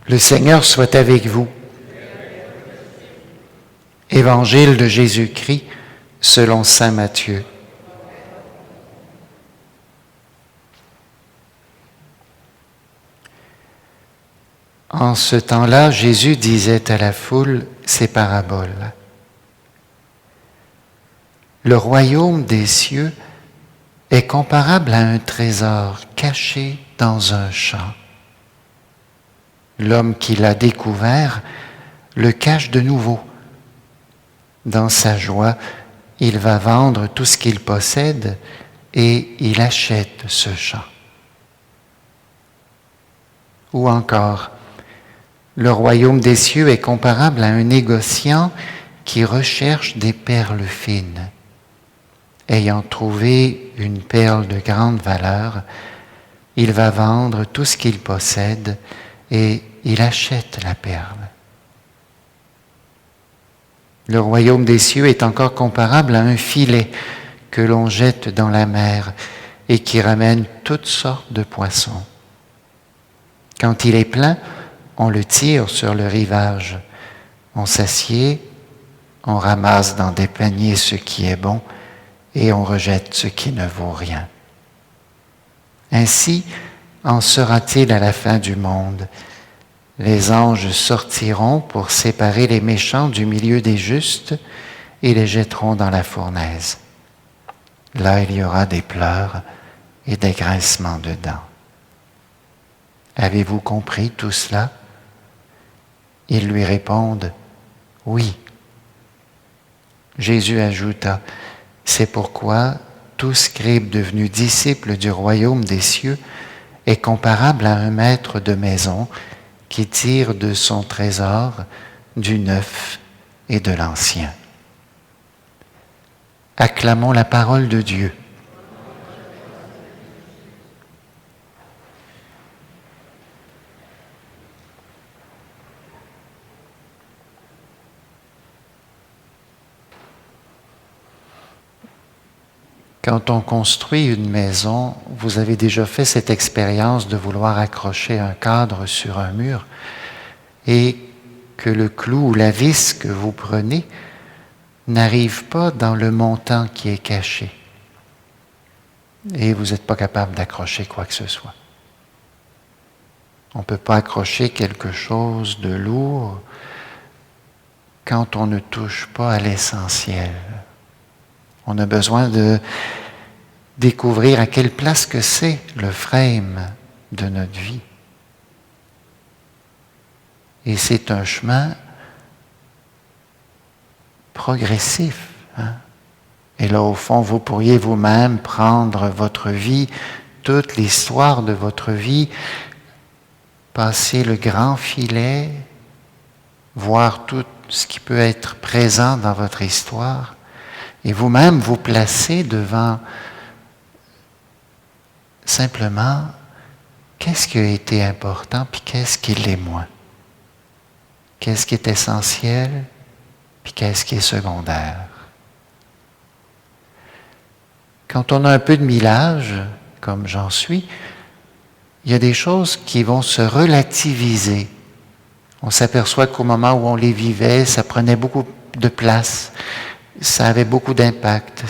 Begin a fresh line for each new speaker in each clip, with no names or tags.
Le Seigneur soit avec vous. Évangile de Jésus-Christ selon saint Matthieu. En ce temps-là, Jésus disait à la foule ces paraboles. Le royaume des cieux est comparable à un trésor caché dans un champ. L'homme qui l'a découvert le cache de nouveau. Dans sa joie, il va vendre tout ce qu'il possède et il achète ce champ. Ou encore, le royaume des cieux est comparable à un négociant qui recherche des perles fines. Ayant trouvé une perle de grande valeur, il va vendre tout ce qu'il possède et il achète la perle. Le royaume des cieux est encore comparable à un filet que l'on jette dans la mer et qui ramène toutes sortes de poissons. Quand il est plein, on le tire sur le rivage. On s'assied, on ramasse dans des paniers ce qui est bon et on rejette ce qui ne vaut rien. Ainsi en sera-t-il à la fin du monde. Les anges sortiront pour séparer les méchants du milieu des justes et les jetteront dans la fournaise. Là, il y aura des pleurs et des grincements de dents. Avez-vous compris tout cela? Ils lui répondent « Oui ». Jésus ajouta « C'est pourquoi tout scribe devenu disciple du royaume des cieux est comparable à un maître de maison qui tire de son trésor du neuf et de l'ancien. » Acclamons la parole de Dieu. Quand on construit une maison, vous avez déjà fait cette expérience de vouloir accrocher un cadre sur un mur et que le clou ou la vis que vous prenez n'arrive pas dans le montant qui est caché. Et vous n'êtes pas capable d'accrocher quoi que ce soit. On ne peut pas accrocher quelque chose de lourd quand on ne touche pas à l'essentiel. On a besoin de découvrir à quelle place que c'est le frame de notre vie. Et c'est un chemin progressif. Et là, au fond, vous pourriez vous-même prendre votre vie, toute l'histoire de votre vie, passer le grand filet, voir tout ce qui peut être présent dans votre histoire, et vous-même vous placer devant simplement qu'est-ce qui a été important puis qu'est-ce qui l'est moins. Qu'est-ce qui est essentiel puis qu'est-ce qui est secondaire. Quand on a un peu de millage, comme j'en suis, il y a des choses qui vont se relativiser. On s'aperçoit qu'au moment où on les vivait, ça prenait beaucoup de place. Ça avait beaucoup d'impact.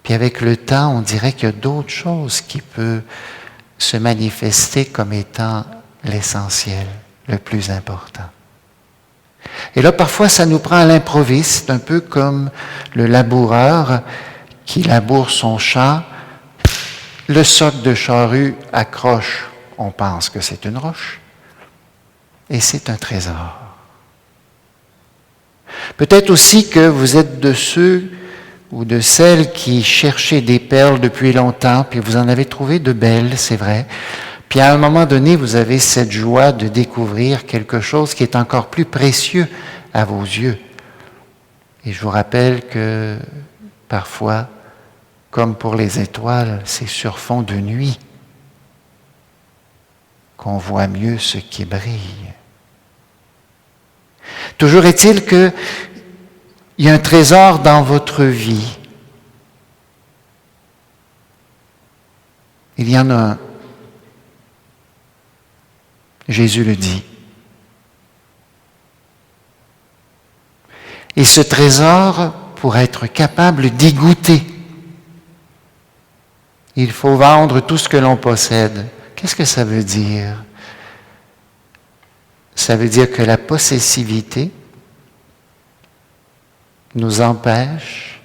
Puis avec le temps, on dirait qu'il y a d'autres choses qui peuvent se manifester comme étant l'essentiel, le plus important. Et là, parfois, ça nous prend à l'improviste, un peu comme le laboureur qui laboure son champ. Le soc de charrue accroche, on pense que c'est une roche, et c'est un trésor. Peut-être aussi que vous êtes de ceux ou de celles qui cherchaient des perles depuis longtemps, puis vous en avez trouvé de belles, c'est vrai. Puis à un moment donné, vous avez cette joie de découvrir quelque chose qui est encore plus précieux à vos yeux. Et je vous rappelle que parfois, comme pour les étoiles, c'est sur fond de nuit qu'on voit mieux ce qui brille. Toujours est-il qu'il y a un trésor dans votre vie. Il y en a un. Jésus le dit. Et ce trésor, pour être capable d'y goûter, il faut vendre tout ce que l'on possède. Qu'est-ce que ça veut dire? Ça veut dire que la possessivité nous empêche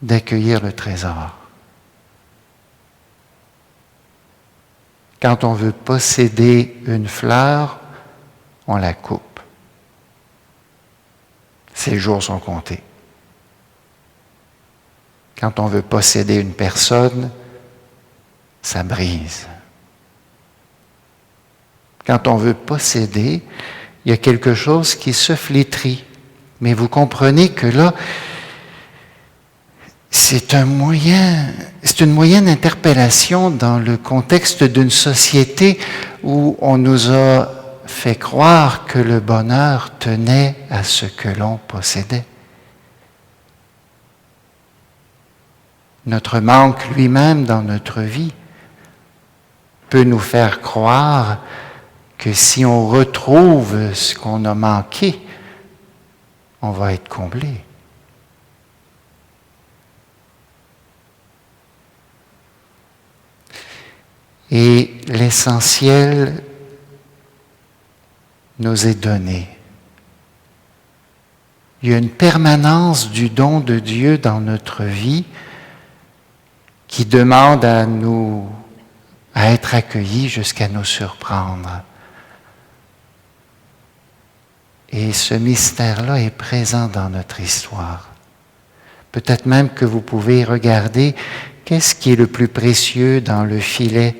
d'accueillir le trésor. Quand on veut posséder une fleur, on la coupe. Ses jours sont comptés. Quand on veut posséder une personne, ça brise. Quand on veut posséder, il y a quelque chose qui se flétrit. Mais vous comprenez que là, c'est une moyenne interpellation dans le contexte d'une société où on nous a fait croire que le bonheur tenait à ce que l'on possédait. Notre manque lui-même dans notre vie peut nous faire croire que si on retrouve ce qu'on a manqué, on va être comblé. Et l'essentiel nous est donné. Il y a une permanence du don de Dieu dans notre vie qui demande à être accueillis jusqu'à nous surprendre. Et ce mystère-là est présent dans notre histoire. Peut-être même que vous pouvez regarder qu'est-ce qui est le plus précieux dans le filet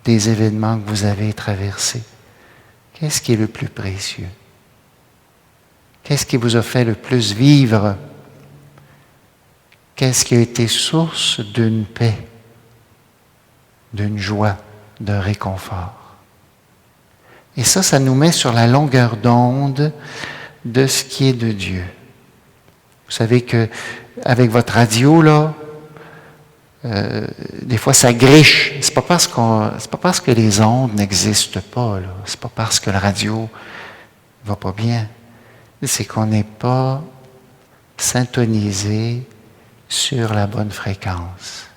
des événements que vous avez traversés. Qu'est-ce qui est le plus précieux? Qu'est-ce qui vous a fait le plus vivre? Qu'est-ce qui a été source d'une paix, d'une joie, d'un réconfort? Et ça nous met sur la longueur d'onde de ce qui est de Dieu. Vous savez qu'avec votre radio, là, des fois ça griche. C'est pas parce que les ondes n'existent pas, là. C'est pas parce que la radio va pas bien. C'est qu'on n'est pas syntonisé sur la bonne fréquence.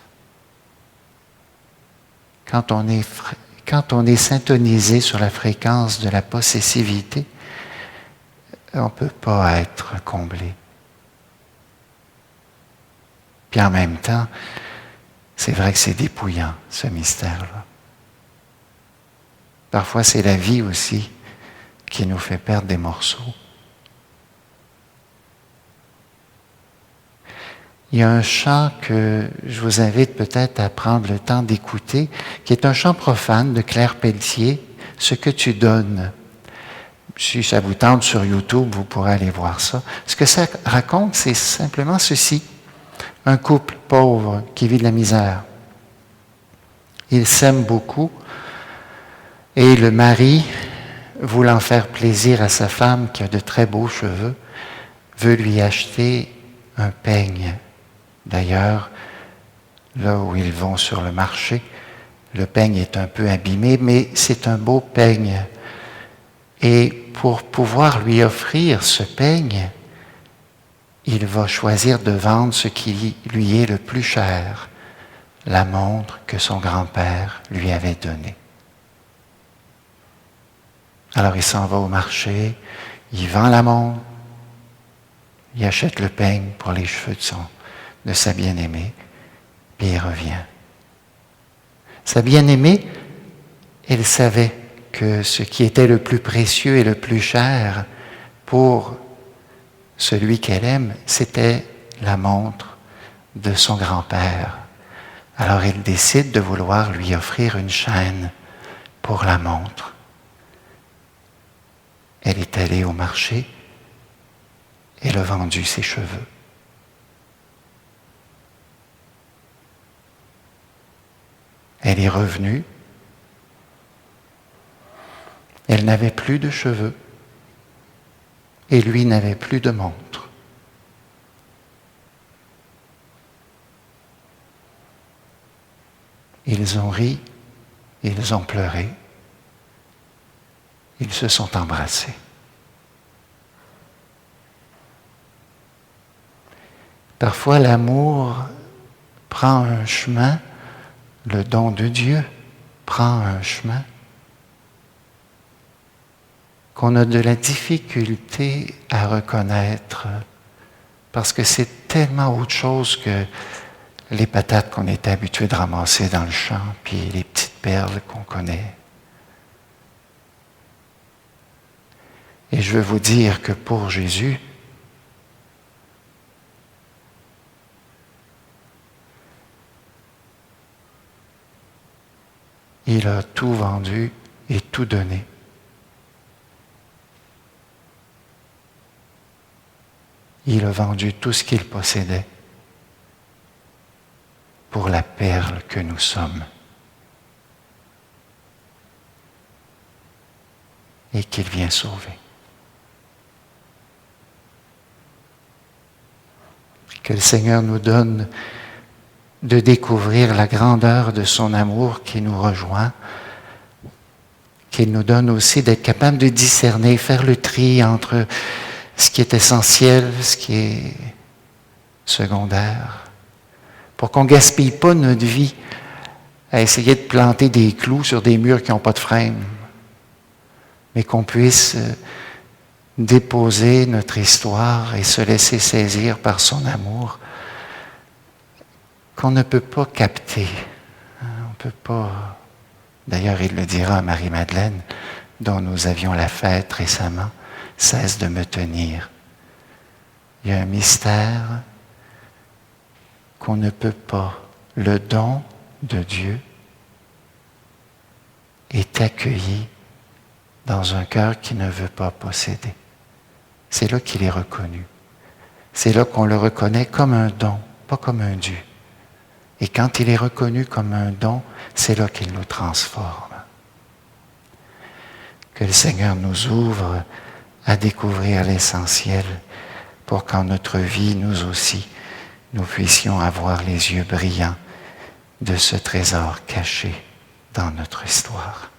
Quand on est syntonisé sur la fréquence de la possessivité, on ne peut pas être comblé. Puis en même temps, c'est vrai que c'est dépouillant, ce mystère-là. Parfois, c'est la vie aussi qui nous fait perdre des morceaux. Il y a un chant que je vous invite peut-être à prendre le temps d'écouter, qui est un chant profane de Claire Pelletier, « Ce que tu donnes ». Si ça vous tente sur YouTube, vous pourrez aller voir ça. Ce que ça raconte, c'est simplement ceci. Un couple pauvre qui vit de la misère. Il s'aime beaucoup et le mari, voulant faire plaisir à sa femme qui a de très beaux cheveux, veut lui acheter un peigne. D'ailleurs, là où ils vont sur le marché, le peigne est un peu abîmé, mais c'est un beau peigne. Et pour pouvoir lui offrir ce peigne, il va choisir de vendre ce qui lui est le plus cher, la montre que son grand-père lui avait donnée. Alors il s'en va au marché, il vend la montre, il achète le peigne pour les cheveux de sa bien-aimée, puis il revient. Sa bien-aimée, elle savait que ce qui était le plus précieux et le plus cher pour celui qu'elle aime, c'était la montre de son grand-père. Alors elle décide de vouloir lui offrir une chaîne pour la montre. Elle est allée au marché, elle a vendu ses cheveux. Elle est revenue, elle n'avait plus de cheveux et lui n'avait plus de montre. Ils ont ri, ils ont pleuré, Ils se sont embrassés. Parfois, l'amour prend un chemin, le don de Dieu prend un chemin qu'on a de la difficulté à reconnaître parce que c'est tellement autre chose que les patates qu'on est habitué de ramasser dans le champ, puis les petites perles qu'on connaît. Et je veux vous dire que pour Jésus, il a tout vendu et tout donné. Il a vendu tout ce qu'il possédait pour la perle que nous sommes. Et qu'il vient sauver. Que le Seigneur nous donne de découvrir la grandeur de son amour qui nous rejoint, qu'il nous donne aussi d'être capable de discerner, faire le tri entre ce qui est essentiel, ce qui est secondaire, pour qu'on ne gaspille pas notre vie à essayer de planter des clous sur des murs qui n'ont pas de frame, mais qu'on puisse déposer notre histoire et se laisser saisir par son amour qu'on ne peut pas capter. On ne peut pas... D'ailleurs, il le dira à Marie-Madeleine, dont nous avions la fête récemment, « Cesse de me tenir ». Il y a un mystère qu'on ne peut pas. Le don de Dieu est accueilli dans un cœur qui ne veut pas posséder. C'est là qu'il est reconnu. C'est là qu'on le reconnaît comme un don, pas comme un dû. Et quand il est reconnu comme un don, c'est là qu'il nous transforme. Que le Seigneur nous ouvre à découvrir l'essentiel pour qu'en notre vie, nous aussi, nous puissions avoir les yeux brillants de ce trésor caché dans notre histoire.